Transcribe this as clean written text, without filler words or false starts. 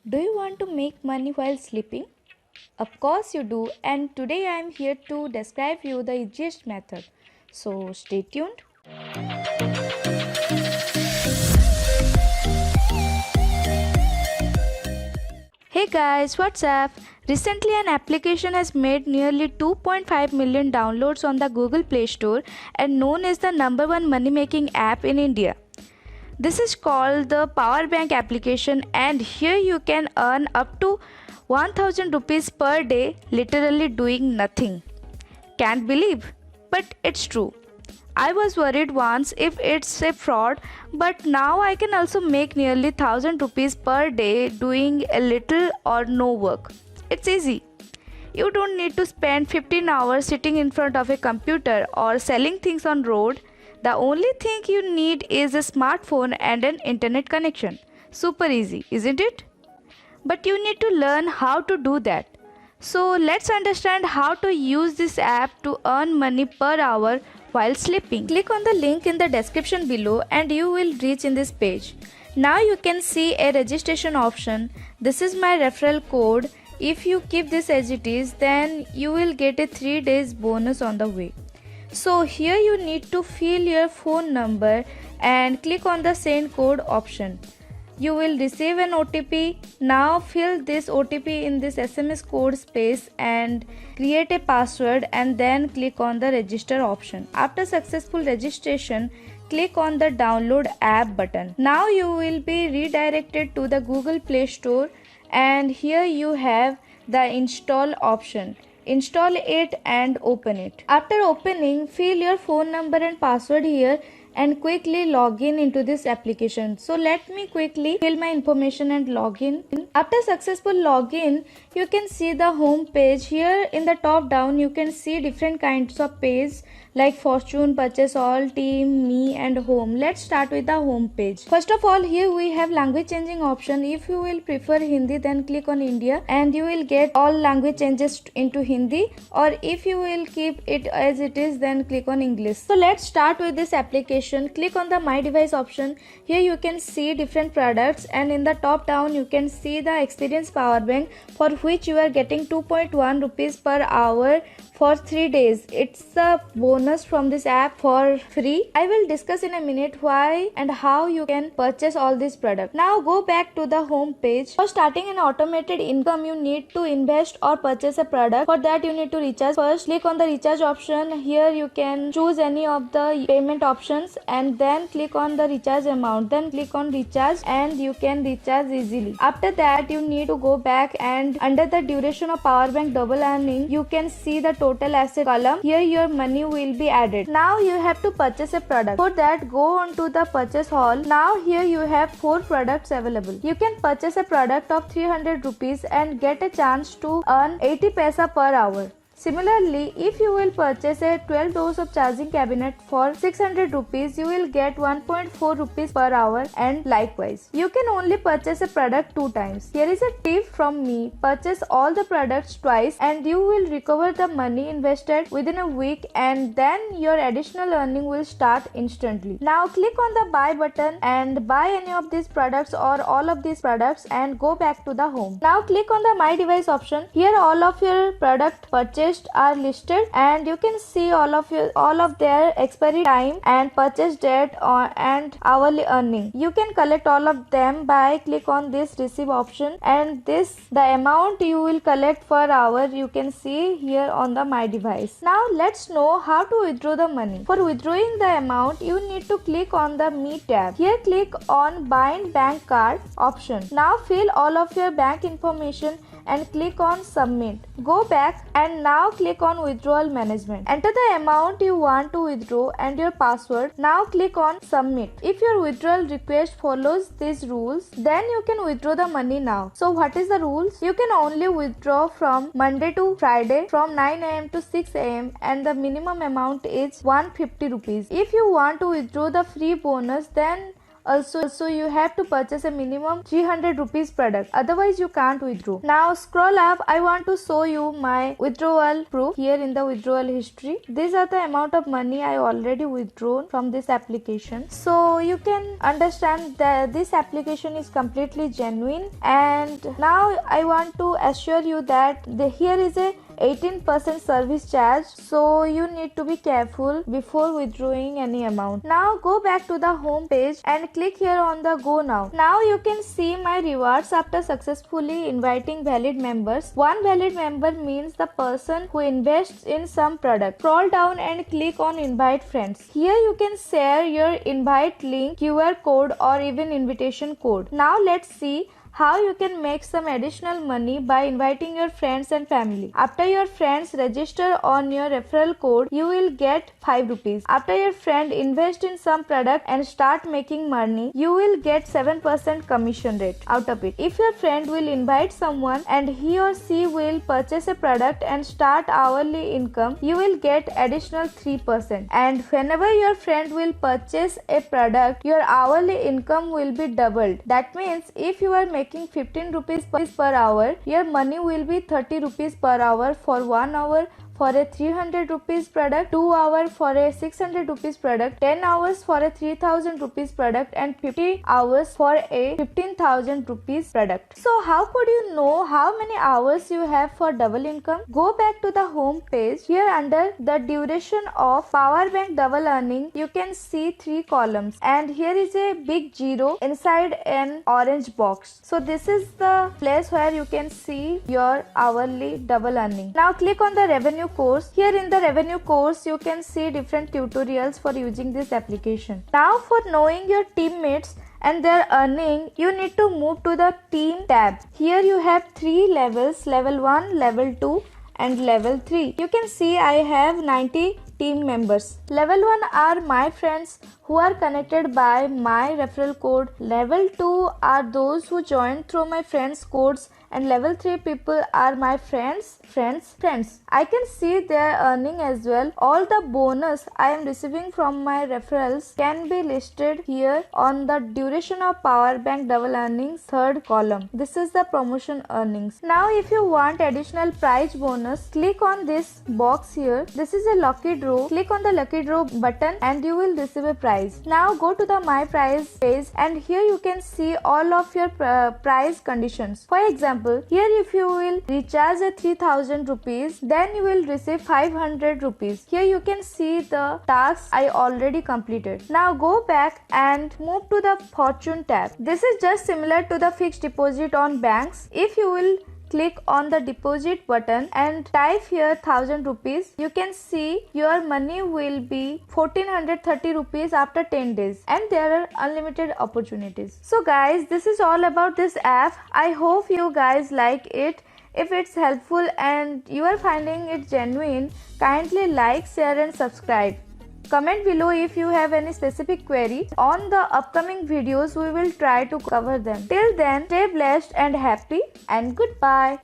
Do you want to make money while sleeping? Of course you do, and today I am here to describe you the easiest method. So stay tuned. Hey guys, what's up? Recently an application has made nearly 2.5 million downloads on the Google Play Store and known as the number one money making app in India. This is called the Power Bank application, and here you can earn up to 1000 rupees per day literally doing nothing. Can't believe, but it's true. I was worried once if it's a fraud, but now I can also make nearly 1000 rupees per day doing a little or no work. It's easy. You don't need to spend 15 hours sitting in front of a computer or selling things on road. The only thing you need is a smartphone and an internet connection. Super easy, isn't it? But you need to learn how to do that. So let's understand how to use this app to earn money per hour while sleeping. Click on the link in the description below and you will reach in this page. Now you can see a registration option. This is my referral code. If you keep this as it is, then you will get a 3 days bonus on the way. So here you need to fill your phone number and click on the send code option. You will receive an OTP. Now fill this OTP in this SMS code space and create a password and then click on the register option. After successful registration, click on the download app button. Now you will be redirected to the Google Play Store and here you have the install option. Install it and open it. After opening, fill your phone number and password here and quickly log in into this application. So let me quickly fill my information and log in. After successful login, you can see the home page. Here in the top down you can see different kinds of pages like fortune, purchase all, team, me and home. Let's start with the home page. First of all, here we have language changing option. If you will prefer Hindi, then click on India and you will get all language changes into Hindi, or if you will keep it as it is, then click on English. So let's start with this application. Click on the my device option. Here you can see different products and in the top down you can see the experience power bank for which you are getting 2.1 rupees per hour for 3 days. It's a bonus from this app for free. I will discuss in a minute why and how you can purchase all these products. Now go back to the home page. For starting an automated income, you need to invest or purchase a product. For that you need to recharge. First click on the recharge option. Here you can choose any of the payment options and then click on the recharge amount. Then click on recharge and you can recharge easily. After that you need to go back and under the duration of power bank double earning, you can see the total asset column. Here your money will be added. Now you have to purchase a product. For that, go on to the purchase hall. Now here you have 4 products available. You can purchase a product of 300 rupees and get a chance to earn 80 paisa per hour. Similarly, if you will purchase a 12 doors of charging cabinet for 600 rupees, you will get 1.4 rupees per hour, and likewise. You can only purchase a product 2 times. Here is a tip from me. Purchase all the products twice and you will recover the money invested within a week, and then your additional earning will start instantly. Now click on the buy button and buy any of these products or all of these products and go back to the home. Now click on the my device option. Here all of your product purchase are listed and you can see all of their expiry time and purchase date and hourly earning. You can collect all of them by click on this receive option, and this the amount you will collect per hour you can see here on the my device. Now let's know how to withdraw the money. For withdrawing the amount, you need to click on the me tab. Here click on bind bank card option. Now fill all of your bank information and click on submit. Go back and now click on withdrawal management. Enter the amount you want to withdraw and your password. Now click on submit. If your withdrawal request follows these rules, then you can withdraw the money now. So what is the rules? You can only withdraw from Monday to Friday from 9 am to 6 am and the minimum amount is 150 rupees. If you want to withdraw the free bonus, then Also you have to purchase a minimum 300 rupees product, otherwise you can't withdraw. Now scroll up. I want to show you my withdrawal proof. Here in the withdrawal history, these are the amount of money I already withdrawn from this application. So you can understand that this application is completely genuine. And now I want to assure you that here is a 18% service charge, so you need to be careful before withdrawing any amount. Now go back to the home page and click here on the go now. Now you can see my rewards after successfully inviting valid members. One valid member means the person who invests in some product. Scroll down and click on invite friends. Here you can share your invite link, QR code or even invitation code. Now let's see how you can make some additional money by inviting your friends and family. After your friends register on your referral code, you will get 5 rupees. After your friend invest in some product and start making money, you will get 7% commission rate out of it. If your friend will invite someone and he or she will purchase a product and start hourly income, you will get additional 3%. And whenever your friend will purchase a product, your hourly income will be doubled. That means if you are making 15 rupees per hour, your money will be 30 rupees per hour for 1 hour for a 300 rupees product, 2 hours for a 600 rupees product, 10 hours for a 3000 rupees product and 50 hours for a 15,000 rupees product. So how could you know how many hours you have for double income? Go back to the home page. Here under the duration of power bank double earning, you can see 3 columns and here is a big 0 inside an orange box. So this is the place where you can see your hourly double earning. Now click on the revenue course. Here in the revenue course, you can see different tutorials for using this application. Now for knowing your teammates and their earning, you need to move to the team tab. Here you have 3 levels, level 1, level 2 and level 3. You can see I have 90 team members. Level 1 are my friends who are connected by my referral code. Level 2 are those who joined through my friends codes, and level 3 people are my friends. I can see their earning as well. All the bonus I am receiving from my referrals can be listed here on the duration of power bank double earnings third column. This is the promotion earnings. Now if you want additional prize bonus, click on this box here. This is a lucky draw. Click on the lucky draw button and you will receive a prize. Now go to the my prize page and here you can see all of your prize conditions. For example, here if you will recharge a 3000 rupees, then you will receive 500 rupees. Here you can see the tasks I already completed. Now go back and move to the fortune tab. This is just similar to the fixed deposit on banks. If you will click on the deposit button and type here 1000 rupees, you can see your money will be 1430 rupees after 10 days, and there are unlimited opportunities. So guys, this is all about this app. I hope you guys like it. If it's helpful and you are finding it genuine, kindly like, share and subscribe. Comment below if you have any specific query. On the upcoming videos, we will try to cover them. Till then, stay blessed and happy, and goodbye.